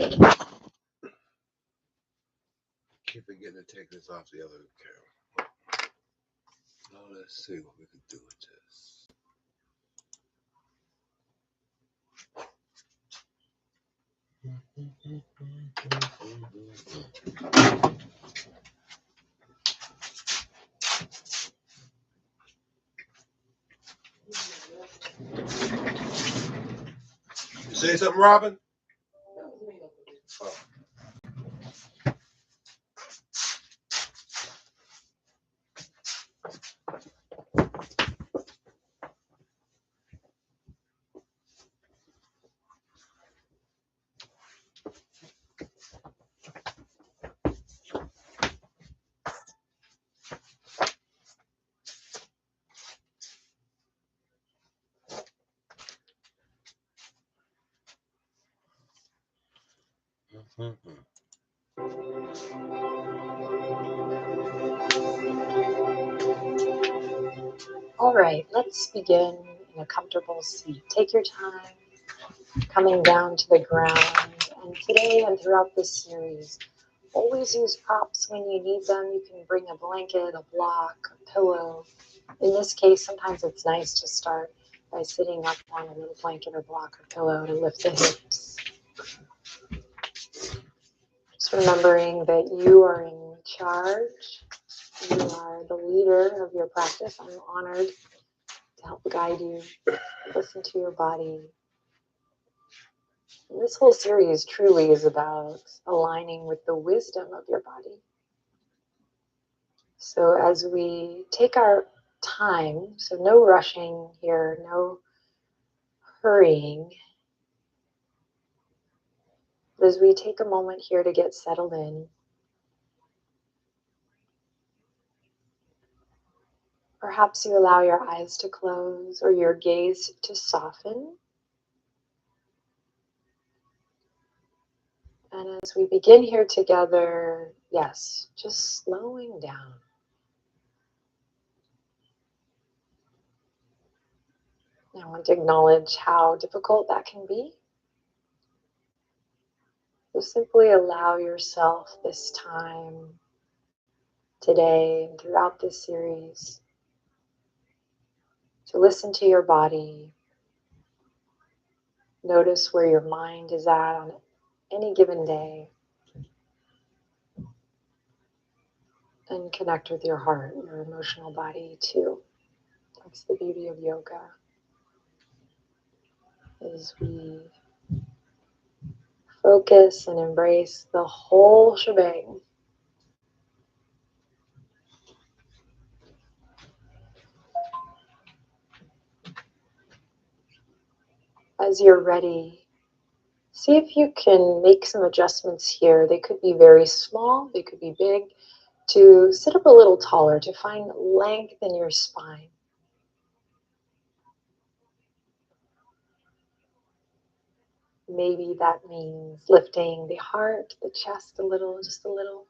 Keep forgetting to take this off the other camera. Now let's see what we can do with this. You say something, Robin? Oh. All right, let's begin in a comfortable seat. Take your time coming down to the ground. And today and throughout this series, always use props when you need them. You can bring a blanket, a block, a pillow. In this case, sometimes it's nice to start by sitting up on a little blanket or block or pillow to lift the hips. Just remembering that you are in charge. You are the leader of your practice. I'm honored to help guide you. Listen to your body. And this whole series truly is about aligning with the wisdom of your body. So as we take our time, so no rushing here, no hurrying, but as we take a moment here to get settled in, perhaps you allow your eyes to close or your gaze to soften. And as we begin here together, yes, just slowing down. I want to acknowledge how difficult that can be. So simply allow yourself this time today and throughout this series to listen to your body. Notice where your mind is at on any given day. And connect with your heart, your emotional body too. That's the beauty of yoga. As we focus and embrace the whole shebang. As you're ready, see if you can make some adjustments here. They could be very small, they could be big. To sit up a little taller, to find length in your spine. Maybe that means lifting the heart, the chest a little, just a little.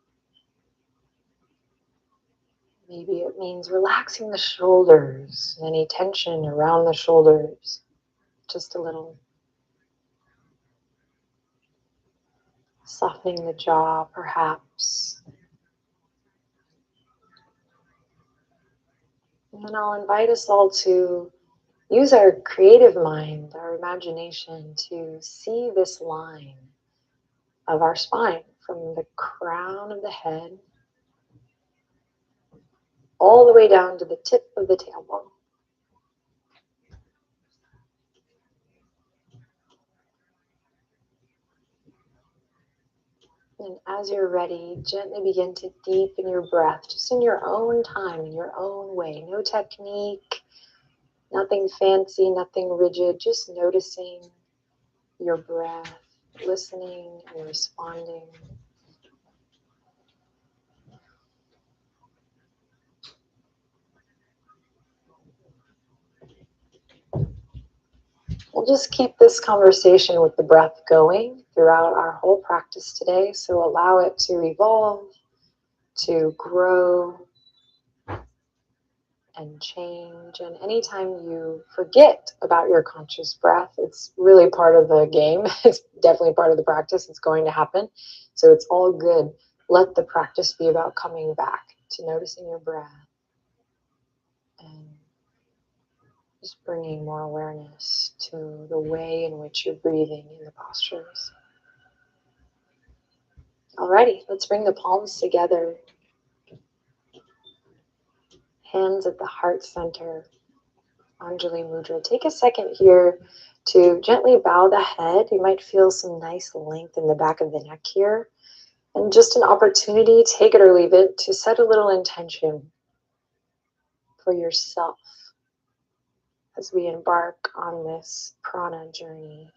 Maybe it means relaxing the shoulders, any tension around the shoulders, just a little. Softening the jaw, perhaps. And then I'll invite us all to use our creative mind, our imagination, to see this line of our spine from the crown of the head all the way down to the tip of the tailbone. And as you're ready, gently begin to deepen your breath, just in your own time, in your own way. No technique, nothing fancy, nothing rigid, just noticing your breath, listening and responding. We'll just keep this conversation with the breath going throughout our whole practice today. So allow it to evolve, to grow, and change. And anytime you forget about your conscious breath, it's really part of the game. It's definitely part of the practice. It's going to happen. So it's all good. Let the practice be about coming back to noticing your breath and just bringing more awareness to the way in which you're breathing in the postures. Alrighty, let's bring the palms together. Hands at the heart center. Anjali Mudra. Take a second here to gently bow the head. You might feel some nice length in the back of the neck here. And just an opportunity, take it or leave it, to set a little intention for yourself as we embark on this prana journey.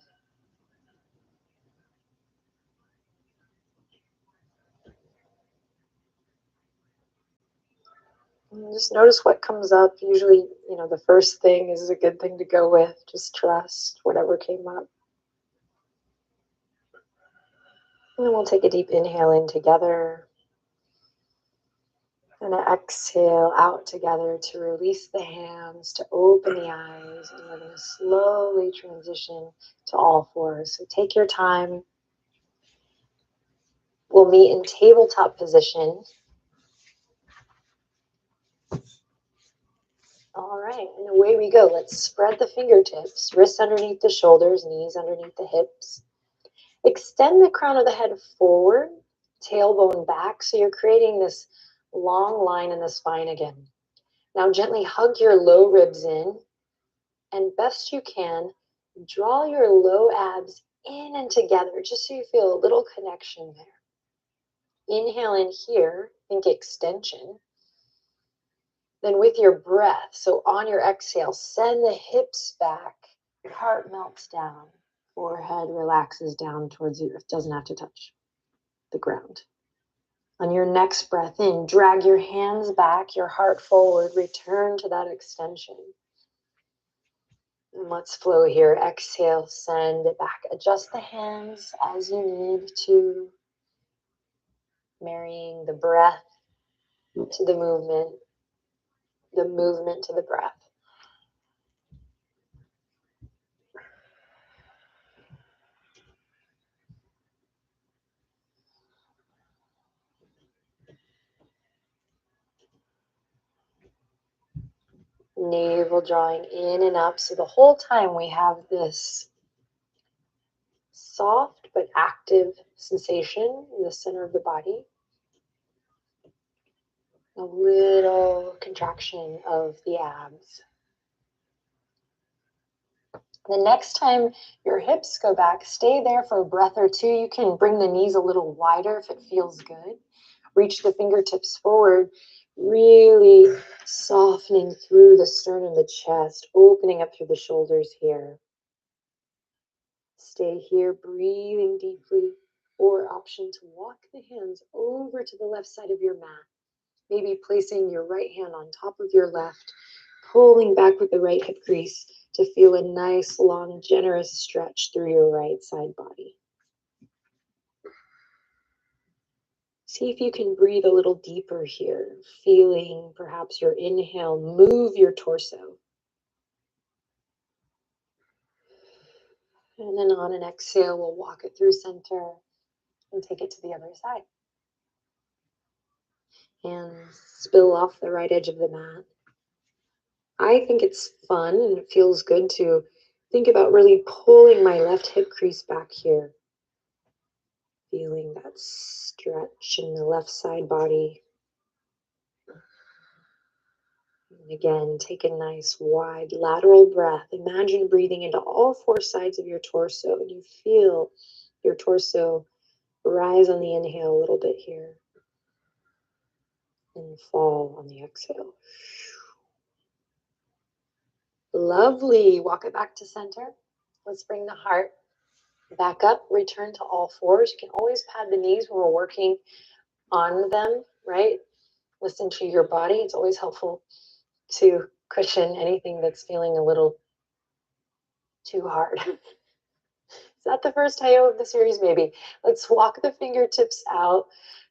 And just notice what comes up. Usually, the first thing is a good thing to go with. Just trust whatever came up. And then we'll take a deep inhale in together. And an exhale out together to release the hands, to open the eyes. And we're going to slowly transition to all fours. So take your time. We'll meet in tabletop position. All right, and away we go. Let's spread the fingertips, wrists underneath the shoulders, knees underneath the hips. Extend the crown of the head forward, tailbone back, so you're creating this long line in the spine again. Now gently hug your low ribs in, and best you can, draw your low abs in and together, just so you feel a little connection there. Inhale in here, think extension. Then with your breath, so on your exhale, send the hips back, heart melts down, forehead relaxes down towards the earth, doesn't have to touch the ground. On your next breath in, drag your hands back, your heart forward, return to that extension. And let's flow here. Exhale, send it back. Adjust the hands as you need to, marrying the breath to the movement to the breath. Navel drawing in and up. So the whole time we have this soft but active sensation in the center of the body. A little contraction of the abs. The next time your hips go back, stay there for a breath or two. You can bring the knees a little wider if it feels good. Reach the fingertips forward, really softening through the sternum, the chest, opening up through the shoulders here. Stay here, breathing deeply, or option to walk the hands over to the left side of your mat. Maybe placing your right hand on top of your left, pulling back with the right hip crease to feel a nice, long, generous stretch through your right side body. See if you can breathe a little deeper here, feeling perhaps your inhale move your torso. And then on an exhale, we'll walk it through center and take it to the other side. Hands spill off the right edge of the mat. I think it's fun and it feels good to think about really pulling my left hip crease back here. Feeling that stretch in the left side body. And again, take a nice wide lateral breath. Imagine breathing into all four sides of your torso, and you feel your torso rise on the inhale a little bit here and fall on the exhale. Lovely. Walk it back to center. Let's bring the heart back up, return to all fours. You can always pad the knees when we're working on them, right? Listen to your body. It's always helpful to cushion anything that's feeling a little too hard. Is that the first Tayo of the series? Maybe. Let's walk the fingertips out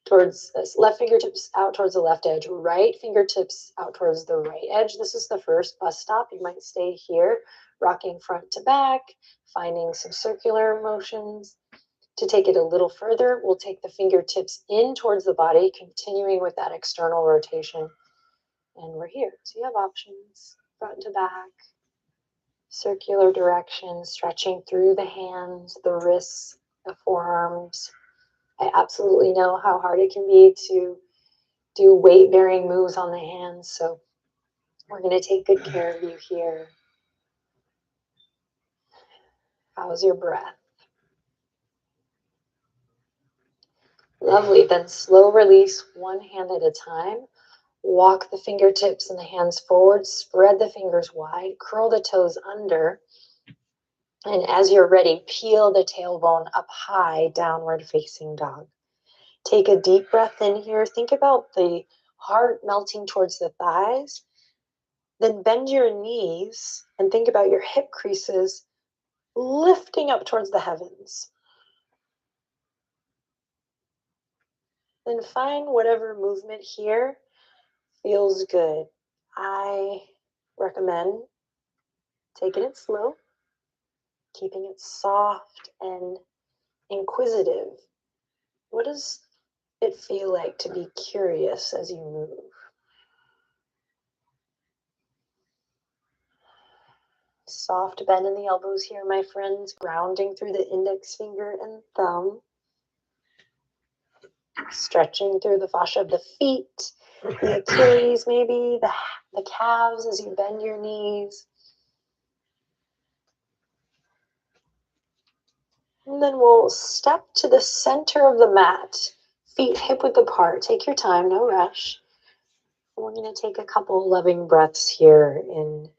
towards this. Left fingertips out towards the left edge. Right fingertips out towards the right edge. This is the first bus stop. You might stay here, rocking front to back, finding some circular motions. To take it a little further, we'll take the fingertips in towards the body, continuing with that external rotation. And we're here. So you have options, front to back, circular direction, stretching through the hands, the wrists, the forearms. I absolutely know how hard it can be to do weight-bearing moves on the hands, so we're going to take good care of you here. How's your breath? Lovely. Then slow release, one hand at a time. Walk the fingertips and the hands forward, spread the fingers wide, curl the toes under, and as you're ready, peel the tailbone up high, downward facing dog. Take a deep breath in here. Think about the heart melting towards the thighs. Then bend your knees and think about your hip creases lifting up towards the heavens. Then find whatever movement here feels good. I recommend taking it slow, keeping it soft and inquisitive. What does it feel like to be curious as you move? Soft bend in the elbows here, my friends, grounding through the index finger and thumb. Stretching through the fascia of the feet, the Achilles maybe, the calves as you bend your knees. And then we'll step to the center of the mat, feet hip-width apart. Take your time, no rush. We're going to take a couple loving breaths here in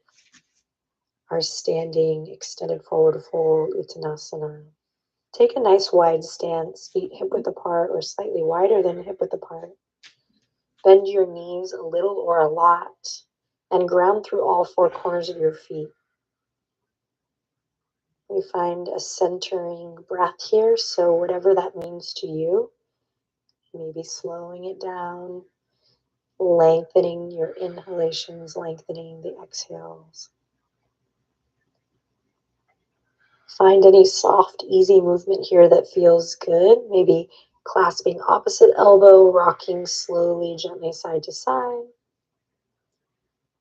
our standing extended forward fold Uttanasana. Take a nice wide stance, feet hip-width apart or slightly wider than hip-width apart. Bend your knees a little or a lot and ground through all four corners of your feet. We find a centering breath here, so whatever that means to you, maybe slowing it down, lengthening your inhalations, lengthening the exhales. Find any soft, easy movement here that feels good. Maybe clasping opposite elbow, rocking slowly, gently side to side.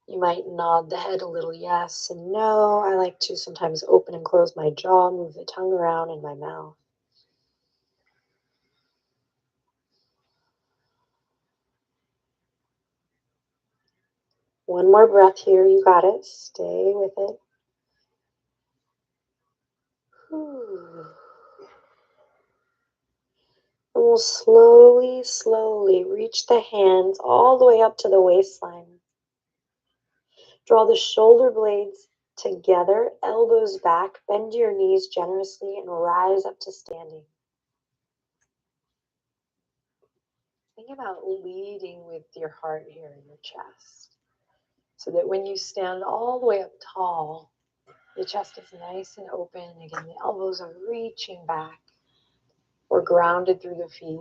You might nod the head a little yes and no. I like to sometimes open and close my jaw, move the tongue around in my mouth. One more breath here. You got it. Stay with it. And we'll slowly, slowly reach the hands all the way up to the waistline. Draw the shoulder blades together, elbows back, bend your knees generously, and rise up to standing. Think about leading with your heart here in your chest, so that when you stand all the way up tall, the chest is nice and open. Again, the elbows are reaching back or grounded through the feet.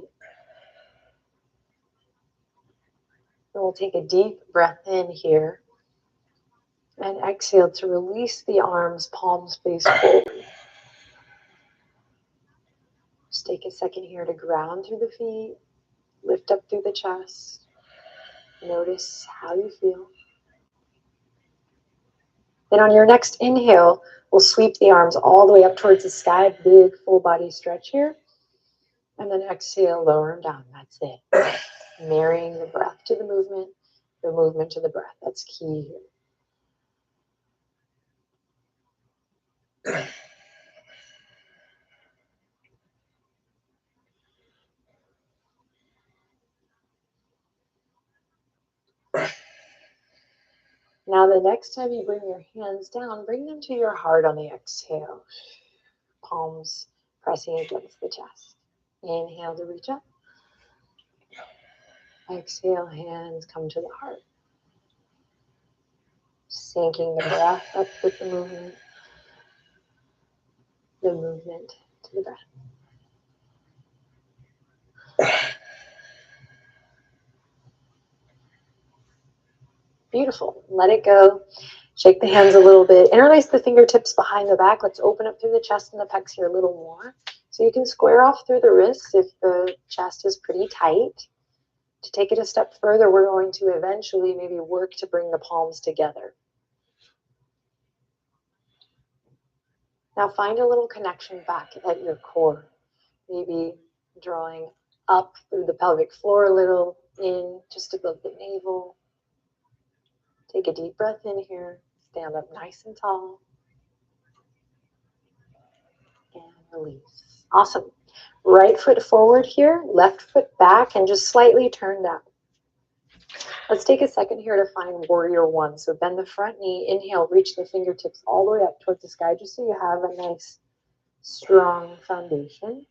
And we'll take a deep breath in here and exhale to release the arms, palms face forward. Just take a second here to ground through the feet, lift up through the chest. Notice how you feel. Then on your next inhale, we'll sweep the arms all the way up towards the sky. Big full body stretch here. And then exhale, lower them down. That's it. Marrying the breath to the movement to the breath. That's key here. Now the next time you bring your hands down, bring them to your heart on the exhale. Palms pressing against the chest. Inhale to reach up. Exhale, hands come to the heart. Sinking the breath up with the movement. the movement to the breath. Beautiful. Let it go. Shake the hands a little bit. Interlace the fingertips behind the back. Let's open up through the chest and the pecs here a little more. So you can square off through the wrists if the chest is pretty tight. To take it a step further, we're going to eventually maybe work to bring the palms together. Now find a little connection back at your core. Maybe drawing up through the pelvic floor a little, in just above the navel. Take a deep breath in here. Stand up nice and tall. And release. Awesome. Right foot forward here, left foot back, and just slightly turn down. Let's take a second here to find warrior one. So bend the front knee, inhale, reach the fingertips all the way up towards the sky, just so you have a nice, strong foundation.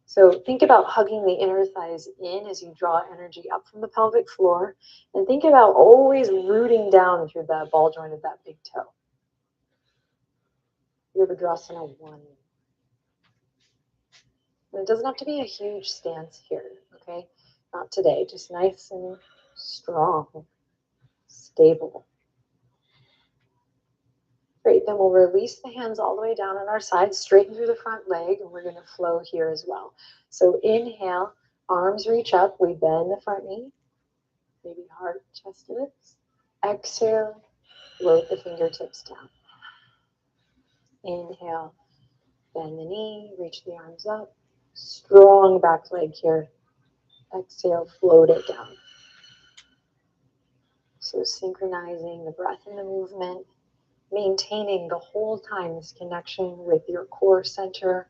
So think about hugging the inner thighs in as you draw energy up from the pelvic floor. And think about always rooting down through the ball joint of that big toe. Virabhadrasana 1. And it doesn't have to be a huge stance here, okay? Not today, just nice and strong, stable. Great, then we'll release the hands all the way down on our sides, straighten through the front leg, and we're gonna flow here as well. So inhale, arms reach up, we bend the front knee, maybe heart, chest lifts. Exhale, float the fingertips down. Inhale, bend the knee, reach the arms up. Strong back leg here. Exhale, float it down. So synchronizing the breath and the movement, maintaining the whole time this connection with your core center.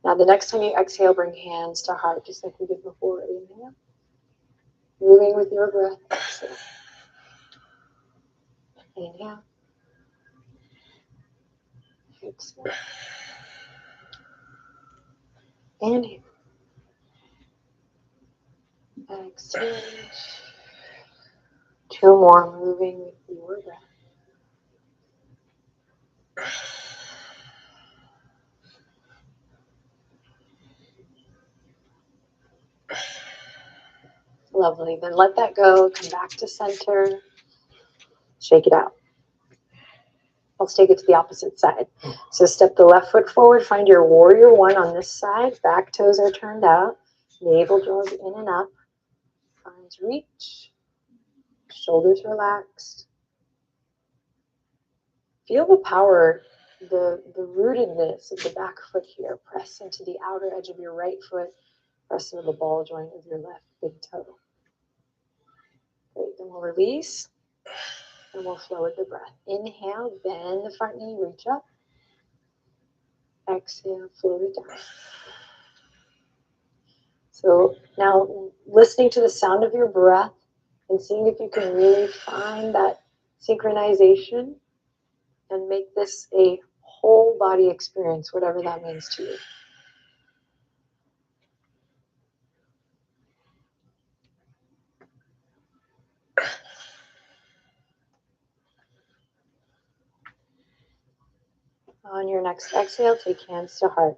Now the next time you exhale, bring hands to heart, just like we did before. Inhale. Moving with your breath. Exhale. Inhale. Exhale. Inhale. Exhale. 2 more, moving with your breath. Lovely. Then let that go. Come back to center. Shake it out. Let's take it to the opposite side. So step the left foot forward. Find your warrior one on this side. Back toes are turned out. Navel draws in and up. Arms reach. Shoulders relaxed. Feel the power, the rootedness of the back foot here. Press into the outer edge of your right foot. Press into the ball joint of your left big toe. Great. Then we'll release. And we'll flow with the breath. Inhale, bend the front knee, reach up. Exhale, float it down. So now listening to the sound of your breath and seeing if you can really find that synchronization and make this a whole body experience, whatever that means to you. On your next exhale, take hands to heart.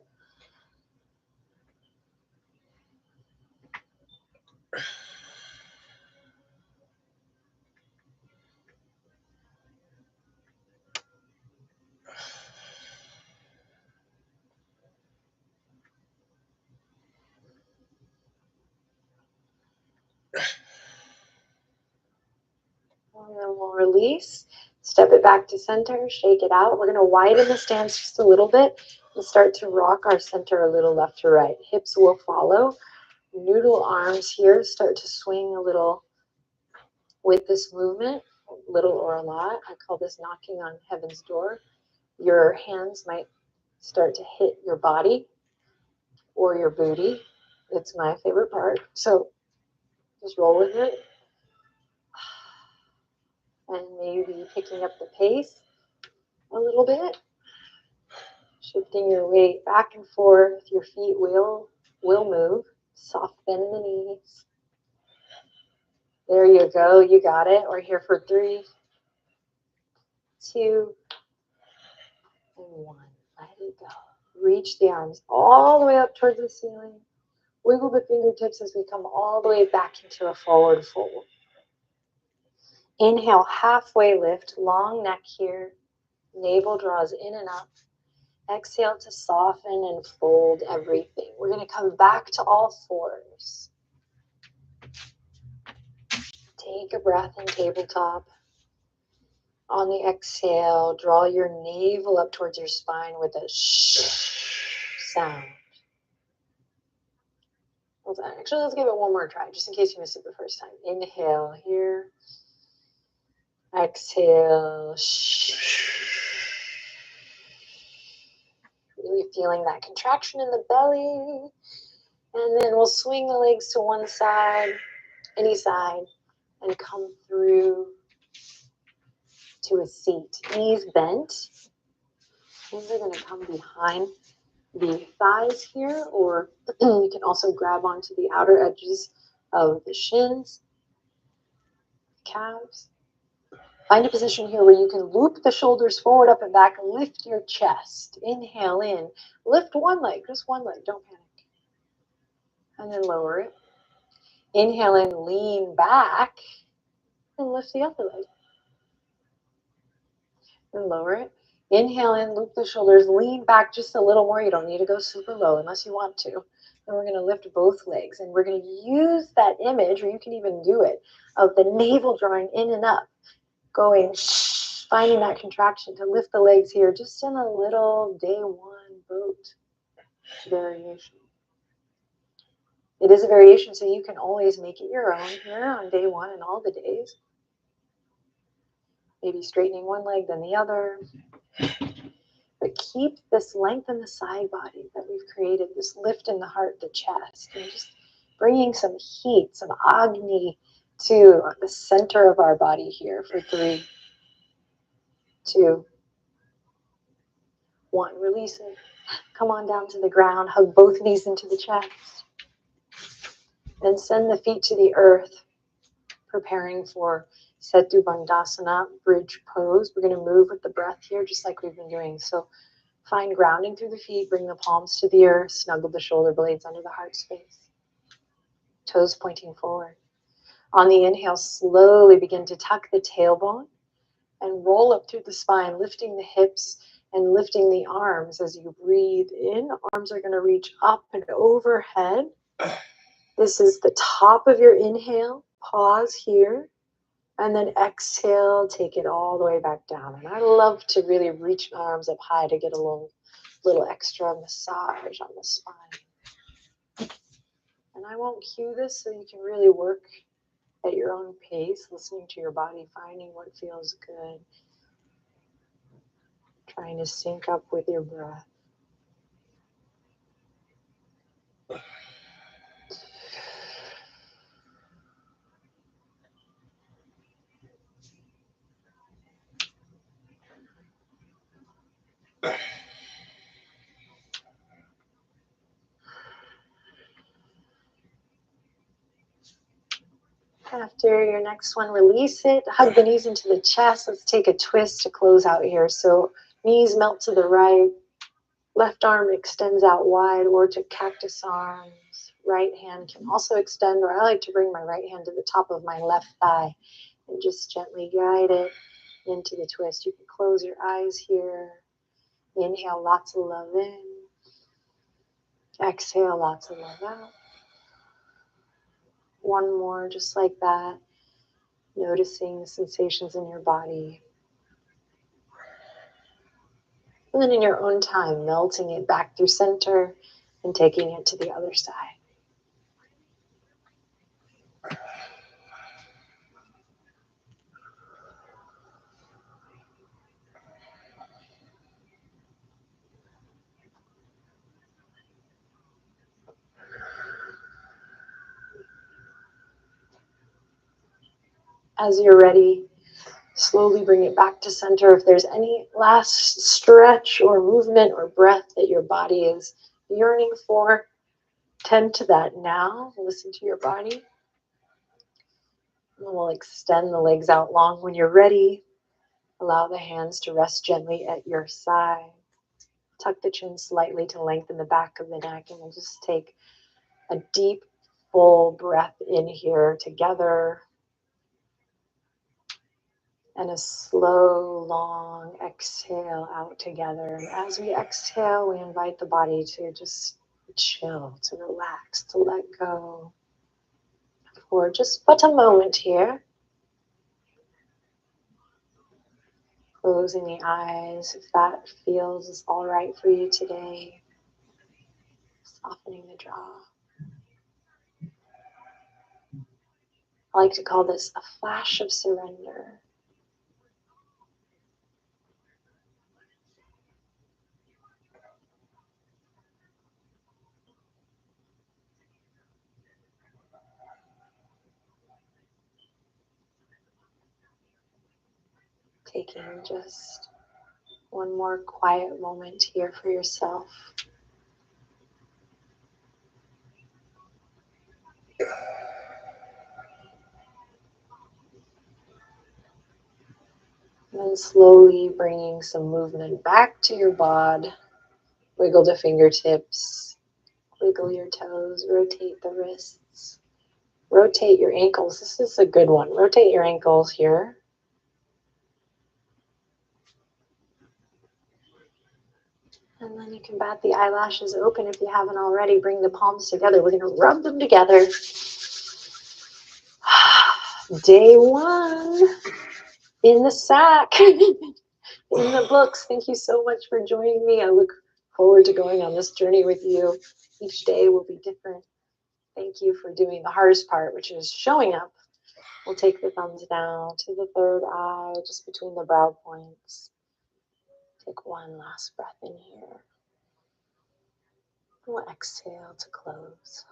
And then we'll release. Step it back to center, shake it out. We're going to widen the stance just a little bit and start to rock our center a little left to right. Hips will follow. Noodle arms here start to swing a little with this movement, little or a lot. I call this knocking on heaven's door. Your hands might start to hit your body or your booty. It's my favorite part. So just roll with it. And maybe picking up the pace a little bit. Shifting your weight back and forth. Your feet will move. Soft bend in the knees. There you go. You got it. We're here for 3, 2, and one. Let it go. Reach the arms all the way up towards the ceiling. Wiggle the fingertips as we come all the way back into a forward fold. Inhale, halfway lift, long neck here. Navel draws in and up. Exhale to soften and fold everything. We're going to come back to all fours. Take a breath in tabletop. On the exhale, draw your navel up towards your spine with a shh sound. Actually, let's give it one more try, just in case you missed it the first time. Inhale here. Exhale. Shh. Really feeling that contraction in the belly. And then we'll swing the legs to one side, any side, and come through to a seat. Knees bent. Hands are going to come behind the thighs here, or you can also grab onto the outer edges of the shins, calves. Find a position here where you can loop the shoulders forward, up and back, lift your chest. Inhale in, lift one leg, just one leg, don't panic. And then lower it. Inhale in, lean back, and lift the other leg. And lower it. Inhale in, loop the shoulders, lean back just a little more. You don't need to go super low unless you want to. Then we're going to lift both legs. And we're going to use that image, or you can even do it, of the navel drawing in and up. Going, finding that contraction to lift the legs here, just in a little day one boat variation. It is a variation, so you can always make it your own here on day one and all the days. Maybe straightening one leg, then the other. But keep this length in the side body that we've created, this lift in the heart, the chest, and just bringing some heat, some Agni to the center of our body here for 3, 2, 1. Release it. Come on down to the ground. Hug both knees into the chest. Then send the feet to the earth, preparing for Setu Bandhasana, bridge pose. We're going to move with the breath here, just like we've been doing. So find grounding through the feet. Bring the palms to the earth. Snuggle the shoulder blades under the heart space. Toes pointing forward. On the inhale, slowly begin to tuck the tailbone and roll up through the spine, lifting the hips and lifting the arms as you breathe in. Arms are going to reach up and overhead. This is the top of your inhale. Pause here. And then exhale, take it all the way back down. And I love to really reach my arms up high to get a little extra massage on the spine. And I won't cue this, so you can really work at your own pace, listening to your body, finding what feels good. Trying to sync up with your breath. After your next one, release it. Hug the knees into the chest. Let's take a twist to close out here. So knees melt to the right. Left arm extends out wide, or to cactus arms. Right hand can also extend, or I like to bring my right hand to the top of my left thigh and just gently guide it into the twist. You can close your eyes here. Inhale lots of love in. Exhale lots of love out. One more, just like that. Noticing the sensations in your body. And then in your own time, melting it back through center and taking it to the other side. As you're ready, slowly bring it back to center. If there's any last stretch or movement or breath that your body is yearning for, tend to that now. Listen to your body. And we'll extend the legs out long. When you're ready, allow the hands to rest gently at your side. Tuck the chin slightly to lengthen the back of the neck, and we'll just take a deep, full breath in here together. And a slow, long exhale out together. And as we exhale, we invite the body to just chill, to relax, to let go for just but a moment here. Closing the eyes if that feels all right for you today. Softening the jaw. I like to call this a flash of surrender. Taking just one more quiet moment here for yourself. And then slowly bringing some movement back to your bod. Wiggle the fingertips, wiggle your toes, rotate the wrists, rotate your ankles. This is a good one. Rotate your ankles here. And then you can bat the eyelashes open if you haven't already. Bring the palms together. We're going to rub them together. Day one in the sack, in the books. Thank you so much for joining me. I look forward to going on this journey with you. Each day will be different. Thank you for doing the hardest part, which is showing up. We'll take the thumbs down to the third eye, just between the brow points. Take one last breath in here. And we'll exhale to close.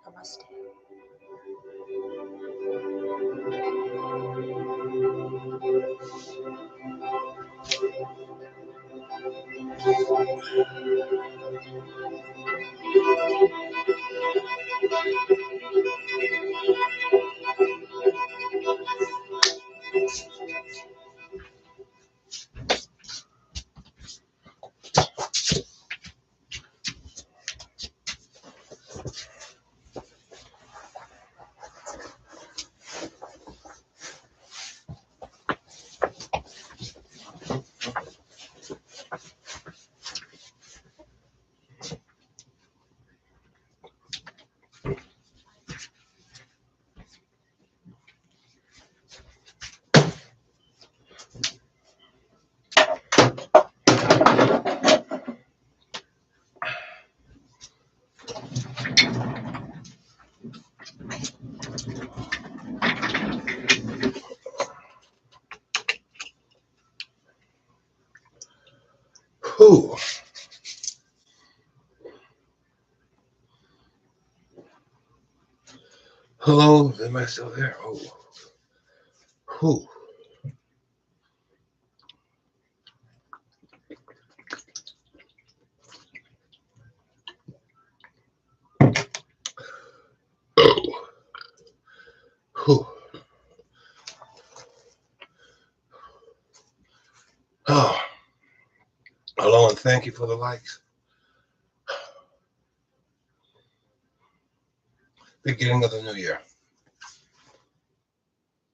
Namaste. Whew. Hello, am I still there? Oh. Whew. Oh. Whew. Oh. Hello, and thank you for the likes. Beginning of the new year.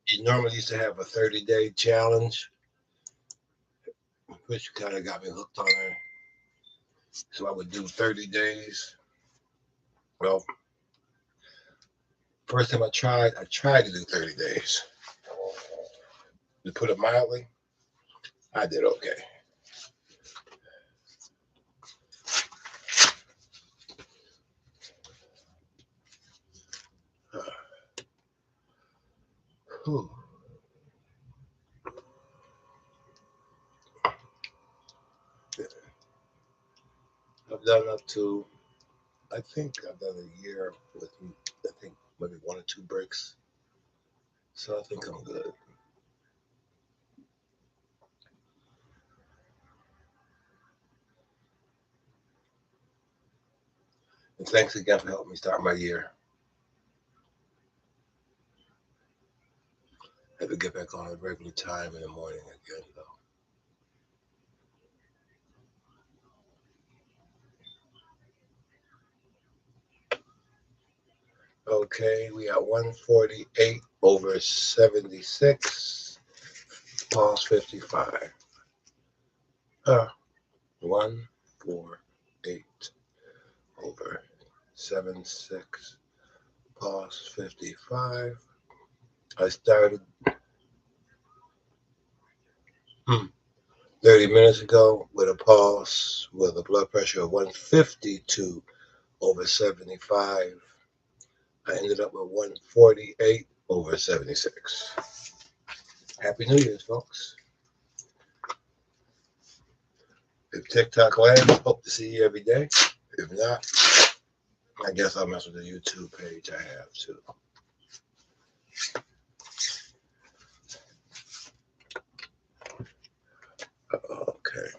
You normally used to have a 30-day challenge, which kind of got me hooked on it. So I would do 30 days. Well, first time I tried to do 30 days. To put it mildly, I did okay. Whew. I've done up to, I think I've done a year with, I think maybe 1 or 2 breaks. So I think I'm good. And thanks again for helping me start my year. I have to get back on a regular time in the morning again, though. Okay, we got 148 over 76. Pause 55. 148 over 76. Pause 55. I started 30 minutes ago with a pulse with a blood pressure of 152 over 75. I ended up with 148 over 76. Happy New Year's, folks. If TikTok lands, hope to see you every day. If not, I guess I'll mess with the YouTube page I have too. Okay.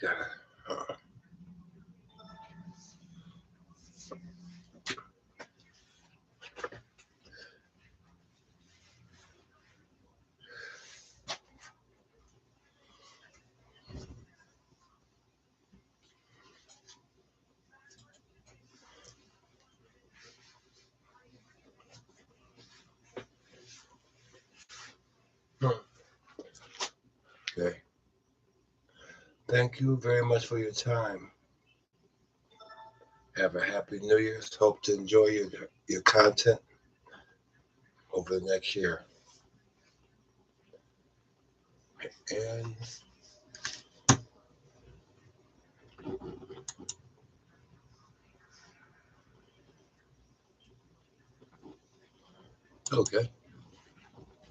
Got it. Okay. Thank you very much for your time. Have a happy New Year's. Hope to enjoy your content over the next year. And okay.